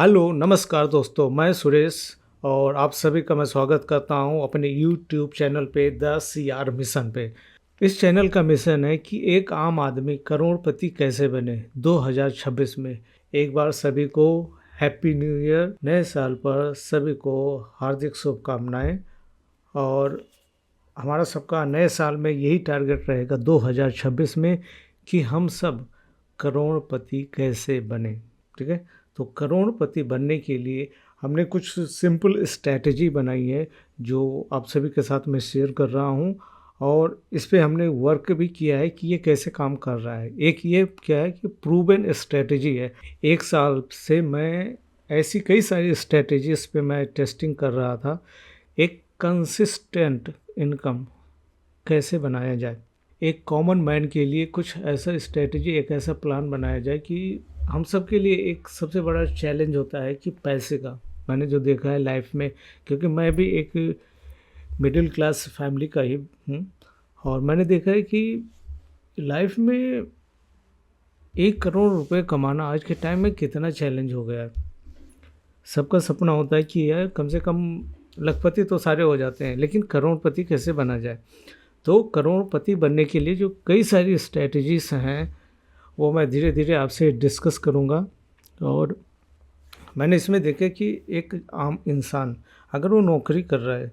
Hello, नमस्कार दोस्तों, मैं सुरेश और आप सभी का मैं स्वागत करता हूं अपने यूट्यूब चैनल पे द सीआर मिशन पे। इस चैनल का मिशन है कि एक आम आदमी करोड़पति कैसे बने 2026 में। एक बार सभी को हैप्पी न्यू ईयर, नए साल पर सभी को हार्दिक शुभकामनाएं। और हमारा सबका नए साल में यही टारगेट रहेगा 2026 में कि हम सब करोड़पति कैसे बने। ठीक है, तो करोड़पति बनने के लिए हमने कुछ सिंपल स्ट्रैटेजी बनाई है जो आप सभी के साथ मैं शेयर कर रहा हूँ। और इस पे हमने वर्क भी किया है कि ये कैसे काम कर रहा है। एक ये क्या है कि प्रूवन स्ट्रैटेजी है। एक साल से मैं ऐसी कई सारी स्ट्रैटेजीज पे मैं टेस्टिंग कर रहा था। एक कंसिस्टेंट इनकम कैसे बनाया जाए, एक कॉमन मैन के लिए कुछ ऐसा स्ट्रेटजी, एक ऐसा प्लान बनाया जाए कि हम सब के लिए एक सबसे बड़ा चैलेंज होता है कि पैसे का। मैंने जो देखा है लाइफ में, क्योंकि मैं भी एक मिडिल क्लास फैमिली का ही हूँ, और मैंने देखा है कि लाइफ में 1 करोड़ रुपए कमाना आज के टाइम में कितना चैलेंज हो गया है। सबका सपना होता है कि यार कम से कम लखपति तो सारे हो जाते हैं, लेकिन करोड़पति कैसे बना जाए। तो करोड़पति बनने के लिए जो कई सारी स्ट्रैटेजीज हैं वो मैं धीरे धीरे आपसे डिस्कस करूंगा। और मैंने इसमें देखा कि एक आम इंसान अगर वो नौकरी कर रहा है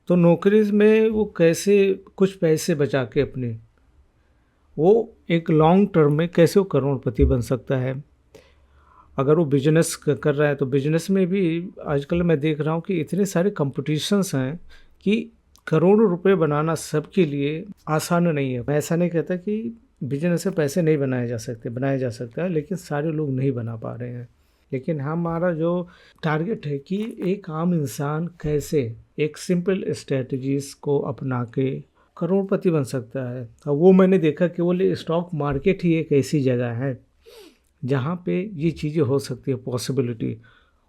तो नौकरी में वो कैसे कुछ पैसे बचा के अपने वो एक लॉन्ग टर्म में कैसे वो करोड़पति बन सकता है। अगर वो बिजनेस कर रहा है तो बिजनेस में भी आजकल मैं देख रहा हूँ कि इतने सारे कंपटीशंस हैं कि करोड़ों रुपए बनाना सबके लिए आसान नहीं है। मैं ऐसा नहीं कहता कि बिजनेस से पैसे नहीं बनाए जा सकते, बनाया जा सकता है, लेकिन सारे लोग नहीं बना पा रहे हैं। लेकिन हमारा जो टारगेट है कि एक आम इंसान कैसे एक सिंपल स्ट्रेटजीज को अपना के करोड़पति बन सकता है। और वो मैंने देखा कि वो स्टॉक मार्केट ही एक ऐसी जगह है जहाँ पे ये चीज़ें हो सकती है। पॉसिबिलिटी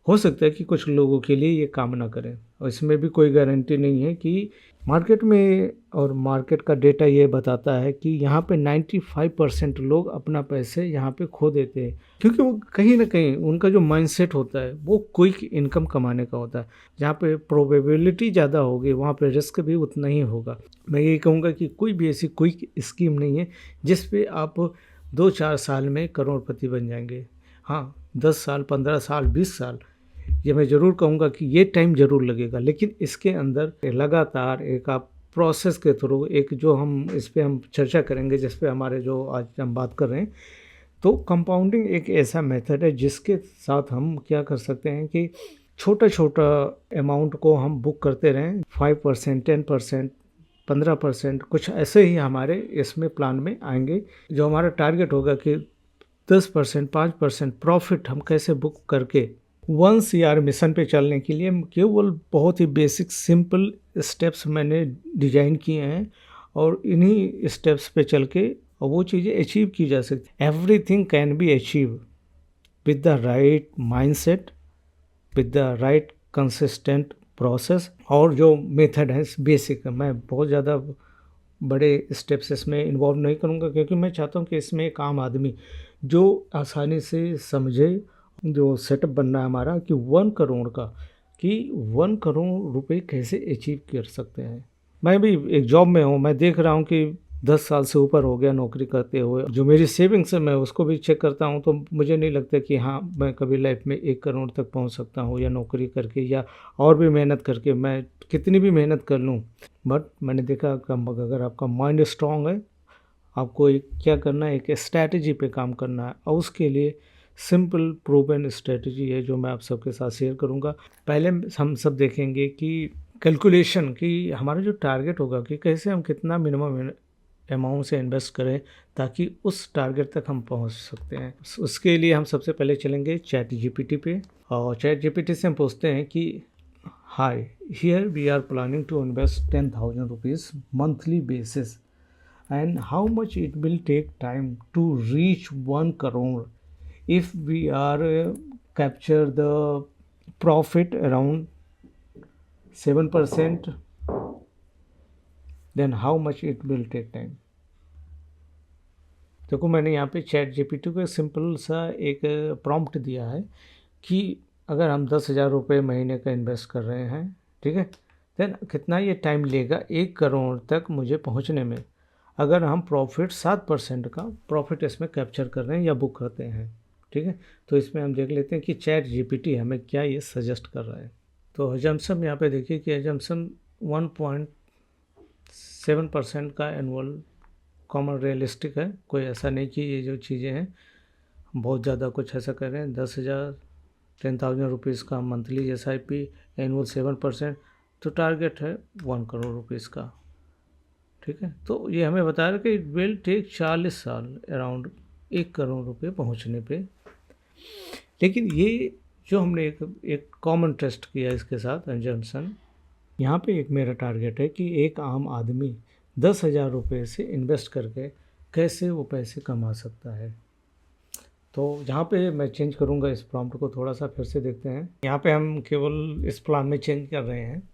हो सकता है कि कुछ लोगों के लिए ये काम ना करें, और इसमें भी कोई गारंटी नहीं है कि मार्केट में। और मार्केट का डेटा ये बताता है कि यहाँ पे 95% लोग अपना पैसे यहाँ पे खो देते हैं, क्योंकि वो कहीं ना कहीं उनका जो माइंडसेट होता है वो क्विक इनकम कमाने का होता है। जहाँ पे प्रोबेबिलिटी ज़्यादा होगी वहाँ पे रिस्क भी उतना ही होगा। मैं ये कहूँगा कि कोई भी ऐसी क्विक स्कीम नहीं है जिस पे आप 2-4 साल में करोड़पति बन जाएंगे। हाँ, 10 साल, 15 साल, 20 साल, ये मैं ज़रूर कहूँगा कि ये टाइम ज़रूर लगेगा, लेकिन इसके अंदर लगातार एक आप प्रोसेस के थ्रू एक जो हम इस पे हम चर्चा करेंगे, जिस पे हमारे जो आज हम बात कर रहे हैं, तो कंपाउंडिंग एक ऐसा मेथड है जिसके साथ हम क्या कर सकते हैं कि छोटा छोटा अमाउंट को हम बुक करते रहें। 5%, 10%, 15%, कुछ ऐसे ही हमारे इसमें प्लान में आएंगे। जो हमारा टारगेट होगा कि 10%, 5% प्रॉफिट हम कैसे बुक करके 1 CR मिशन पे चलने के लिए केवल बहुत ही बेसिक सिंपल स्टेप्स मैंने डिजाइन किए हैं, और इन्हीं स्टेप्स पे चल के वो चीज़ें अचीव की जा सकती। Everything can be achieve with the right mindset, with the right consistent process. और जो मेथड है बेसिक है, मैं बहुत ज़्यादा बड़े स्टेप्स इसमें इन्वॉल्व नहीं करूँगा, क्योंकि मैं चाहता हूँ कि इसमें एक आम आदमी जो आसानी से समझे। जो सेटअप बनना है हमारा कि 1 करोड़ का, कि 1 करोड़ रुपए कैसे अचीव कर सकते हैं। मैं भी एक जॉब में हूँ, मैं देख रहा हूँ कि 10 साल से ऊपर हो गया नौकरी करते हुए। जो मेरी सेविंग्स है मैं उसको भी चेक करता हूँ, तो मुझे नहीं लगता कि हाँ मैं कभी लाइफ में 1 करोड़ तक पहुँच सकता हूँ, या नौकरी करके या और भी मेहनत करके। मैं कितनी भी मेहनत कर लूँ, बट मैंने देखा अगर आपका माइंड स्ट्रांग है, आपको एक क्या करना है, एक स्ट्रैटेजी पे काम करना है, और उसके लिए सिंपल प्रूवन स्ट्रेटजी है जो मैं आप सबके साथ शेयर करूंगा। पहले हम सब देखेंगे कि कैलकुलेशन, कि हमारा जो टारगेट होगा कि कैसे हम कितना मिनिमम अमाउंट से इन्वेस्ट करें ताकि उस टारगेट तक हम पहुंच सकते हैं। उसके लिए हम सबसे पहले चलेंगे चैट जीपीटी पे, और चैट जीपीटी से हम पूछते हैं कि hi, here we are planning to invest 10,000 rupees monthly basis, and how much it will take time to reach 1 crore if we are capture the profit around 7%, then how much it will take time। देखो मैंने यहाँ पे chat GPT को simple सा एक prompt दिया है कि अगर हम 10,000 रुपये महीने का इन्वेस्ट कर रहे हैं, ठीक है, देन कितना ये टाइम लेगा 1 करोड़ तक मुझे पहुंचने में, अगर हम प्रॉफिट 7% का प्रॉफिट इसमें कैप्चर कर रहे हैं या बुक करते हैं, ठीक है। तो इसमें हम देख लेते हैं कि चैट जीपीटी हमें क्या ये सजेस्ट कर रहा है। तो एजम्पशन यहाँ पे देखिए कि एजम्पशन 1.7% का एनुअल कॉमन रियलिस्टिक है। कोई ऐसा नहीं कि ये जो चीज़ें हैं बहुत ज़्यादा कुछ ऐसा कर रहे हैं। 10,000 का मंथली SIP, एनुअल 7%, तो टारगेट है 1 करोड़ रुपीज़ का, ठीक है। तो ये हमें बता रहा है कि इट विल टेक 40 साल अराउंड 1 करोड़ रुपये पहुंचने पे। लेकिन ये जो हमने एक कॉमन टेस्ट किया इसके साथ एजम्पशन, यहाँ पे एक मेरा टारगेट है कि एक आम आदमी 10,000 रुपये से इन्वेस्ट करके कैसे वो पैसे कमा सकता है। तो यहाँ पे मैं चेंज करूँगा इस प्रॉम्प्ट को, थोड़ा सा फिर से देखते हैं। यहाँ पे हम केवल इस प्लान में चेंज कर रहे हैं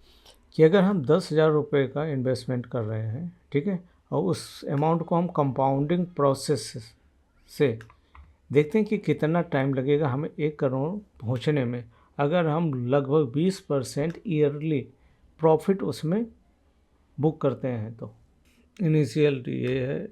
कि अगर हम 10,000 रुपये का इन्वेस्टमेंट कर रहे हैं, ठीक है, और उस अमाउंट को हम कंपाउंडिंग प्रोसेस से देखते हैं कि कितना टाइम लगेगा हमें 1 करोड़ पहुँचने में, अगर हम लगभग 20% ईयरली प्रॉफिट उसमें बुक करते हैं। तो इनिशियल ये है,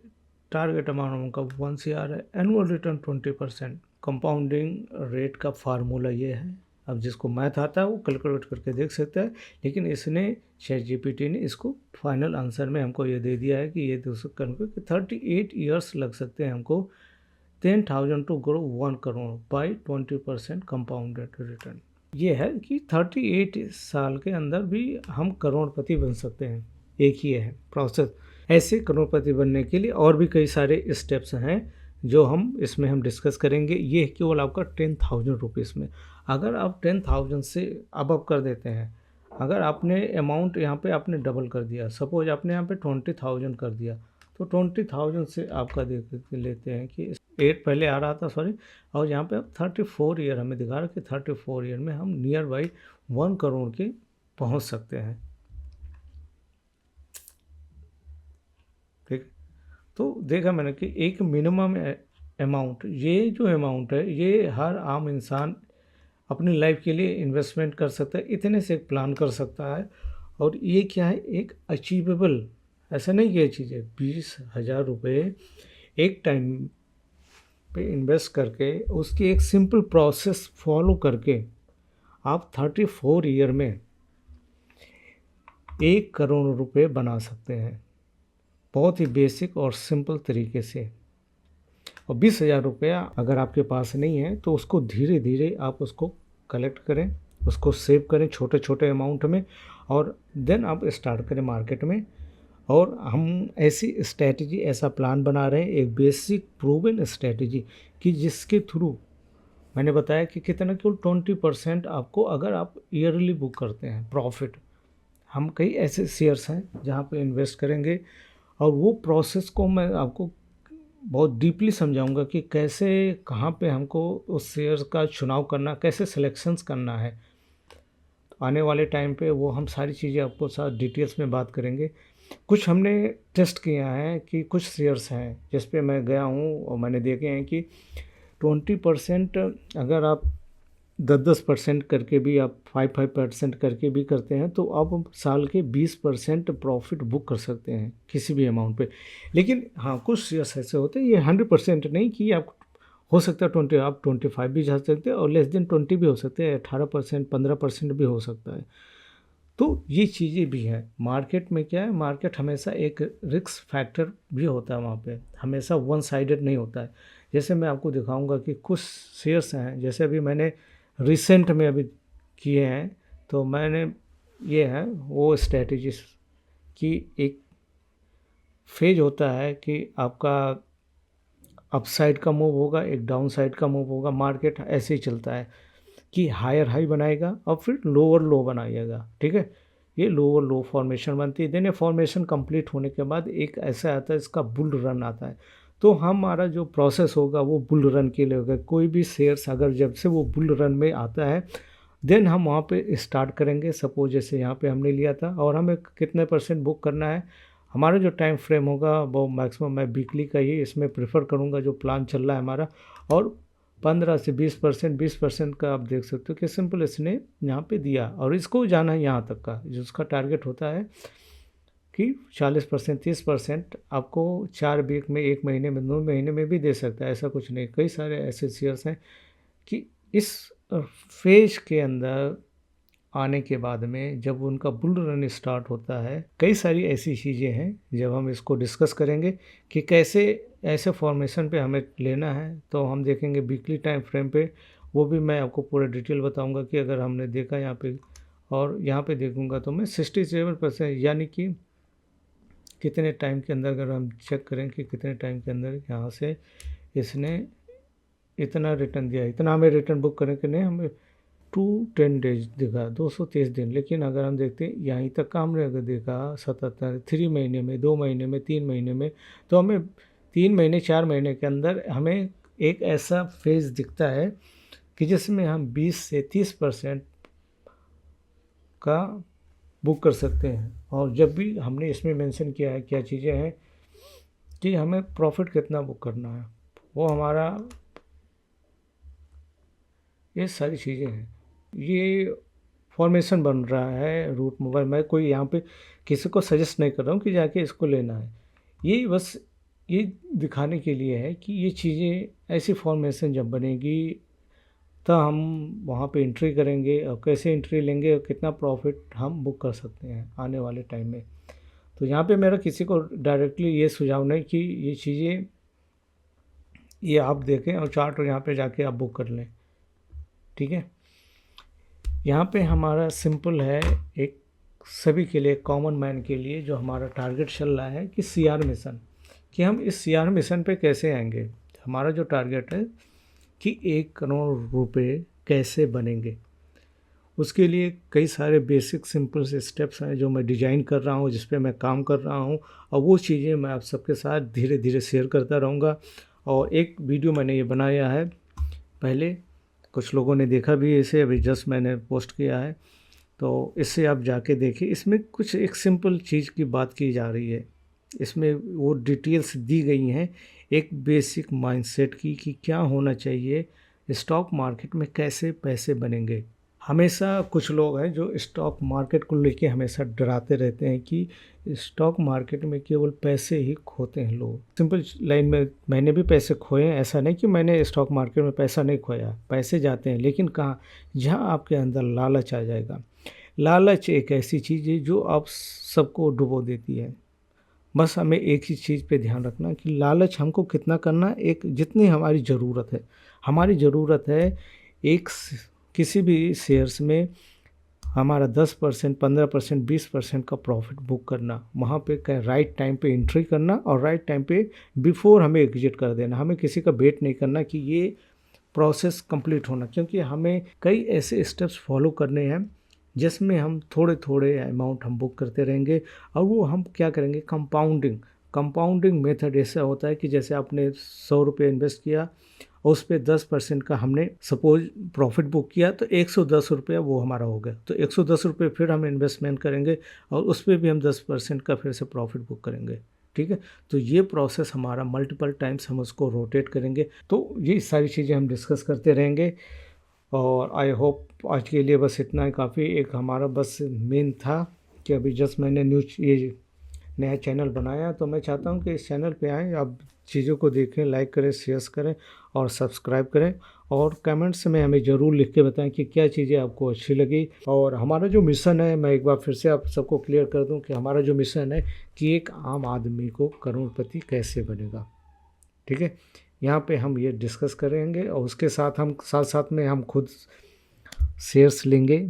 टारगेट अमाउंट का 1 CR है, एनुअल रिटर्न 20%। कंपाउंडिंग रेट का फार्मूला ये है। अब जिसको मैथ आता है वो कैलकुलेट करके देख सकता है, लेकिन इसने चैट जीपीटी ने इसको फाइनल आंसर में हमको ये दे दिया है कि ये दोस्तों करके 38 ईयर्स लग सकते हैं हमको 10,000 to grow 1 crore by 20% compounded return. ये है कि 38 साल के अंदर भी हम करोड़पति बन सकते हैं। एक ही है प्रोसेस। ऐसे करोड़पति बनने के लिए और भी कई सारे स्टेप्स हैं जो हम इसमें हम डिस्कस करेंगे। ये केवल आपका 10,000 रुपीज़ में, अगर आप 10,000 से अब कर देते हैं, अगर आपने अमाउंट यहाँ पे आपने डबल कर दिया, सपोज आपने यहाँ पे 20,000 कर दिया, तो 20,000 से आपका देख लेते हैं कि 8 पहले आ रहा था, सॉरी, और यहाँ पे अब 34 ईयर हमें दिखा रहा है कि 34 ईयर में हम नियर बाई 1 करोड़ के पहुँच सकते हैं, ठीक। तो देखा मैंने कि एक मिनिमम अमाउंट, ये जो अमाउंट है ये हर आम इंसान अपनी लाइफ के लिए इन्वेस्टमेंट कर सकता है, इतने से एक प्लान कर सकता है। और ये क्या है, एक अचीवेबल, ऐसा नहीं कि ये चीज़ है। 20,000 रुपये एक टाइम पे इन्वेस्ट करके उसकी एक सिंपल प्रोसेस फॉलो करके आप 34 ईयर में 1 करोड़ रुपये बना सकते हैं, बहुत ही बेसिक और सिंपल तरीके से। और 20,000 रुपया अगर आपके पास नहीं है तो उसको धीरे धीरे आप उसको कलेक्ट करें, उसको सेव करें छोटे छोटे अमाउंट में, और देन आप स्टार्ट करें मार्केट में। और हम ऐसी स्ट्रैटेजी, ऐसा प्लान बना रहे हैं, एक बेसिक प्रूवन स्ट्रैटेजी कि जिसके थ्रू मैंने बताया कि कितना, केवल 20% आपको अगर आप ईयरली बुक करते हैं प्रॉफिट। हम कई ऐसे शेयर्स हैं जहाँ पे इन्वेस्ट करेंगे, और वो प्रोसेस को मैं आपको बहुत डीपली समझाऊंगा कि कैसे, कहाँ पे हमको उस शेयर का चुनाव करना, कैसे सिलेक्शंस करना है। तो आने वाले टाइम पे वो हम सारी चीज़ें आपको साथ डिटेल्स में बात करेंगे। कुछ हमने टेस्ट किया है कि कुछ शेयर्स हैं जिस पे मैं गया हूँ और मैंने देखे हैं कि 20% अगर आप 10% करके भी, आप 5% करके भी करते हैं, तो आप साल के 20% प्रॉफिट बुक कर सकते हैं किसी भी अमाउंट पे। लेकिन हाँ, कुछ शेयर्स ऐसे होते हैं, ये 100% नहीं कि आप, हो सकता है 20, आप 25 भी जा सकते हैं और लेस देन 20 भी हो सकते हैं, 18%, 15% भी हो सकता है। तो ये चीज़ें भी हैं। मार्केट में क्या है, मार्केट हमेशा एक रिस्क फैक्टर भी होता है, वहाँ पे हमेशा वन साइडेड नहीं होता है। जैसे मैं आपको दिखाऊंगा कि कुछ शेयर्स हैं, जैसे अभी मैंने रिसेंट में अभी किए हैं, तो मैंने ये है वो स्ट्रैटेजीज की एक फेज होता है कि आपका अपसाइड का मूव होगा, एक डाउन साइड का मूव होगा। मार्केट ऐसे ही चलता है कि हायर हाई बनाएगा और फिर लोअर लो बनाइएगा, ठीक है। ये लोअर लो फॉर्मेशन बनती है। देन ये फॉर्मेशन कंप्लीट होने के बाद एक ऐसा आता है, इसका बुल रन आता है। तो हमारा जो प्रोसेस होगा वो बुल रन के लिए होगा। कोई भी शेयर्स अगर जब से वो बुल रन में आता है, देन हम वहाँ पे स्टार्ट करेंगे। सपोज जैसे यहाँ पे हमने लिया था, और हमें कितने % बुक करना है, हमारा जो टाइम फ्रेम होगा वो मैक्सिमम मैं वीकली का ही इसमें प्रेफर करूँगा, जो प्लान चल रहा है हमारा। और 15 से 20%, 20% का आप देख सकते हो कि सिंपल इसने यहाँ पे दिया, और इसको जाना है यहाँ तक का जो उसका टारगेट होता है कि 40%, 30% आपको 4 वीक में, 1 महीने में, 2 महीने में भी दे सकता है। ऐसा कुछ नहीं, कई सारे ऐसे शेयर्स हैं कि इस फेज के अंदर आने के बाद में जब उनका बुल रन स्टार्ट होता है, कई सारी ऐसी चीज़ें हैं जब हम इसको डिस्कस करेंगे कि कैसे ऐसे फॉर्मेशन पे हमें लेना है, तो हम देखेंगे वीकली टाइम फ्रेम पे, वो भी मैं आपको पूरा डिटेल बताऊंगा कि अगर हमने देखा यहाँ पे और यहाँ पे देखूंगा तो मैं 67%, यानी कि कितने टाइम के अंदर, अगर हम चेक करें कि कितने टाइम के अंदर यहाँ से इसने इतना रिटर्न दिया, इतना हमें रिटर्न बुक करने के लिए हमें 210 डेज दिखा, 223 दिन। लेकिन अगर हम देखते हैं यहीं तक का हमने अगर देखा 77, 3 महीने में, 2 महीने में, 3 महीने में, तो हमें 3 महीने 4 महीने के अंदर हमें एक ऐसा फेज दिखता है कि जिसमें हम 20 से 30% का बुक कर सकते हैं। और जब भी हमने इसमें मेंशन किया है क्या चीज़ें हैं कि हमें प्रॉफिट कितना बुक करना है, वो हमारा ये सारी चीज़ें हैं। ये फॉर्मेशन बन रहा है रूट मोबाइल। मैं कोई यहाँ पे किसी को सजेस्ट नहीं कर रहा हूँ कि जाके इसको लेना है, ये बस ये दिखाने के लिए है कि ये चीज़ें ऐसी फॉर्मेशन जब बनेगी तो हम वहाँ पे एंट्री करेंगे, और कैसे एंट्री लेंगे और कितना प्रॉफिट हम बुक कर सकते हैं आने वाले टाइम में। तो यहाँ पे मेरा किसी को डायरेक्टली ये सुझाव नहीं कि ये चीज़ें ये आप देखें और चार्ट और यहाँ पे जाके आप बुक कर लें, ठीक है। यहाँ पे हमारा सिंपल है, एक सभी के लिए, कॉमन मैन के लिए जो हमारा टारगेट चल रहा है कि CR मिशन, कि हम इस CR मिशन पे कैसे आएंगे। हमारा जो टारगेट है कि 1 करोड़ रुपए कैसे बनेंगे, उसके लिए कई सारे बेसिक सिंपल से स्टेप्स हैं जो मैं डिज़ाइन कर रहा हूँ, जिस पे मैं काम कर रहा हूँ, और वो चीज़ें मैं आप सबके साथ धीरे धीरे शेयर करता रहूँगा। और एक वीडियो मैंने ये बनाया है पहले, कुछ लोगों ने देखा भी इसे, अभी जस्ट मैंने पोस्ट किया है, तो इससे आप जाके देखिए। इसमें कुछ एक सिंपल चीज़ की बात की जा रही है, इसमें वो डिटेल्स दी गई हैं एक बेसिक माइंडसेट की कि क्या होना चाहिए स्टॉक मार्केट में, कैसे पैसे बनेंगे। हमेशा कुछ लोग हैं जो स्टॉक मार्केट को लेके हमेशा डराते रहते हैं कि स्टॉक मार्केट में केवल पैसे ही खोते हैं लोग। सिंपल लाइन में, मैंने भी पैसे खोए हैं, ऐसा नहीं कि मैंने स्टॉक मार्केट में पैसा नहीं खोया, पैसे जाते हैं, लेकिन कहाँ, जहाँ आपके अंदर लालच आ जाएगा। लालच एक ऐसी चीज़ है जो आप सबको डुबो देती है। बस हमें एक ही चीज़ पे ध्यान रखना कि लालच हमको कितना करना है, एक जितनी हमारी ज़रूरत है। हमारी ज़रूरत है एक किसी भी शेयर्स में हमारा 10%, 15%, 20% का प्रॉफिट बुक करना, वहाँ पे क्या राइट टाइम पे एंट्री करना, और राइट टाइम पे बिफोर हमें एग्जिट कर देना। हमें किसी का वेट नहीं करना कि ये प्रोसेस कंप्लीट होना, क्योंकि हमें कई ऐसे स्टेप्स फॉलो करने हैं जिसमें हम थोड़े थोड़े अमाउंट हम बुक करते रहेंगे, और वो हम क्या करेंगे, कंपाउंडिंग मेथड ऐसा होता है कि जैसे आपने 100 रुपये इन्वेस्ट किया और उस पर 10% का हमने सपोज प्रॉफिट बुक किया, तो 110 रुपया वो हमारा हो गया। तो 110 रुपये फिर हम इन्वेस्टमेंट करेंगे और उस पर भी हम 10% का फिर से प्रॉफिट बुक करेंगे, ठीक है। तो ये प्रोसेस हमारा मल्टीपल टाइम्स हम उसको रोटेट करेंगे। तो ये सारी चीज़ें हम डिस्कस करते रहेंगे, और आई होप आज के लिए बस इतना ही काफ़ी। एक हमारा बस मेन था कि अभी जस्ट मैंने ये नया चैनल बनाया, तो मैं चाहता हूँ कि इस चैनल पे आएँ, आप चीज़ों को देखें, लाइक करें, शेयर करें और सब्सक्राइब करें, और कमेंट्स में हमें ज़रूर लिख के बताएं कि क्या चीज़ें आपको अच्छी लगी। और हमारा जो मिशन है, मैं एक बार फिर से आप सबको क्लियर कर दूं कि हमारा जो मिशन है कि एक आम आदमी को करोड़पति कैसे बनेगा, ठीक है। यहाँ पे हम ये डिस्कस करेंगे, और उसके साथ हम साथ में हम खुद शेयर्स लेंगे,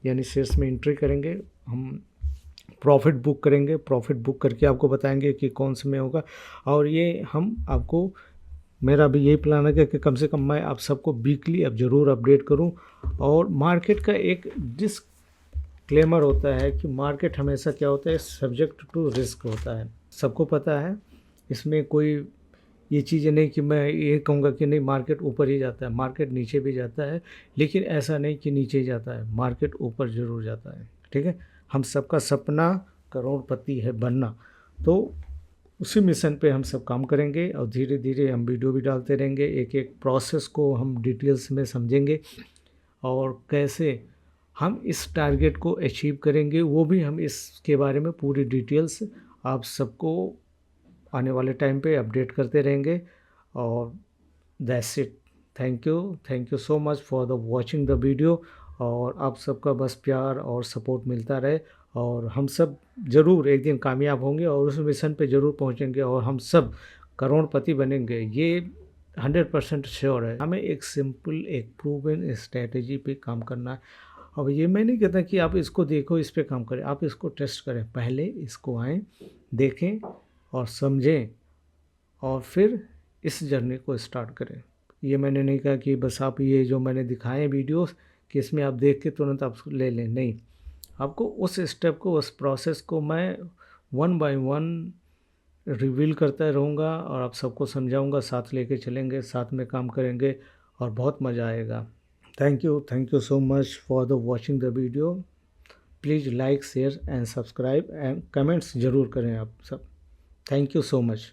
यानी शेयर्स में एंट्री करेंगे, हम प्रॉफिट बुक करेंगे, प्रॉफिट बुक करके आपको बताएंगे कि कौन से में होगा। और ये हम आपको, मेरा भी यही प्लान है कि कम से कम मैं आप सबको वीकली अब ज़रूर अपडेट करूं। और मार्केट का एक डिस्क्लेमर होता है कि मार्केट हमेशा क्या होता है, सब्जेक्ट टू रिस्क होता है, सबको पता है। इसमें कोई ये चीज़ें नहीं कि मैं ये कहूँगा कि नहीं मार्केट ऊपर ही जाता है, मार्केट नीचे भी जाता है, लेकिन ऐसा नहीं कि नीचे ही जाता है, मार्केट ऊपर ज़रूर जाता है, ठीक है। हम सबका सपना करोड़पति है बनना, तो उसी मिशन पे हम सब काम करेंगे और धीरे धीरे हम वीडियो भी डालते रहेंगे, एक एक प्रोसेस को हम डिटेल्स में समझेंगे और कैसे हम इस टारगेट को अचीव करेंगे वो भी हम इसके बारे में पूरी डिटेल्स आप सबको आने वाले टाइम पे अपडेट करते रहेंगे। और that's it. Thank you so much for the watching the video. और आप सबका बस प्यार और सपोर्ट मिलता रहे और हम सब ज़रूर एक दिन कामयाब होंगे और उस मिशन पे ज़रूर पहुंचेंगे और हम सब करोड़पति बनेंगे, ये 100% श्योर है। हमें एक सिंपल एक प्रूवन स्ट्रैटेजी पे काम करना है। अब ये मैं नहीं कहता कि आप इसको देखो इस पे काम करें, आप इसको टेस्ट करें, पहले इसको आएँ देखें और समझें और फिर इस जर्नी को स्टार्ट करें। ये मैंने नहीं कहा कि बस आप ये जो मैंने दिखाए वीडियोस कि इसमें आप देख के तुरंत आप ले लें, नहीं, आपको उस स्टेप को उस प्रोसेस को मैं 1 बाय 1 रिवील करता रहूँगा और आप सबको समझाऊँगा, साथ लेके चलेंगे, साथ में काम करेंगे और बहुत मज़ा आएगा। Thank you so much for the watching the video. Please like share and subscribe and comments ज़रूर करें आप सब। Thank you so much.